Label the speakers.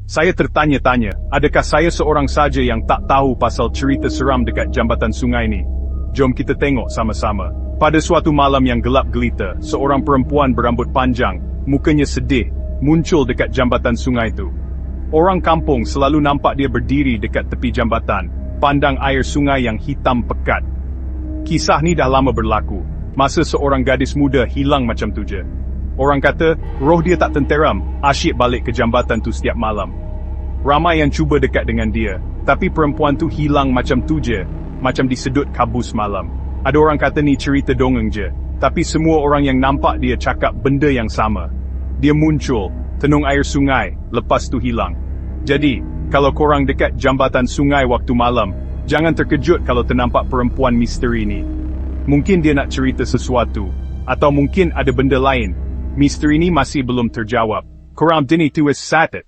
Speaker 1: Saya tertanya-tanya, adakah saya seorang saja yang tak tahu pasal cerita seram dekat jambatan sungai ni? Jom kita tengok sama-sama. Pada suatu malam yang gelap gelita, seorang perempuan berambut panjang, mukanya sedih, muncul dekat jambatan sungai tu. Orang kampung selalu nampak dia berdiri dekat tepi jambatan, pandang air sungai yang hitam pekat. Kisah ni dah lama berlaku, masa seorang gadis muda hilang macam tu je. Orang kata, roh dia tak tenteram, asyik balik ke jambatan tu setiap malam. Ramai yang cuba dekat dengan dia, tapi perempuan tu hilang macam tu je, macam disedut kabus malam. Ada orang kata ni cerita dongeng je, tapi semua orang yang nampak dia cakap benda yang sama. Dia muncul, tenung air sungai, lepas tu hilang. Jadi, kalau korang dekat jambatan sungai waktu malam, jangan terkejut kalau ternampak perempuan misteri ni. Mungkin dia nak cerita sesuatu, atau mungkin ada benda lain. Misteri ni masih belum terjawab. Korang dini tu is satit.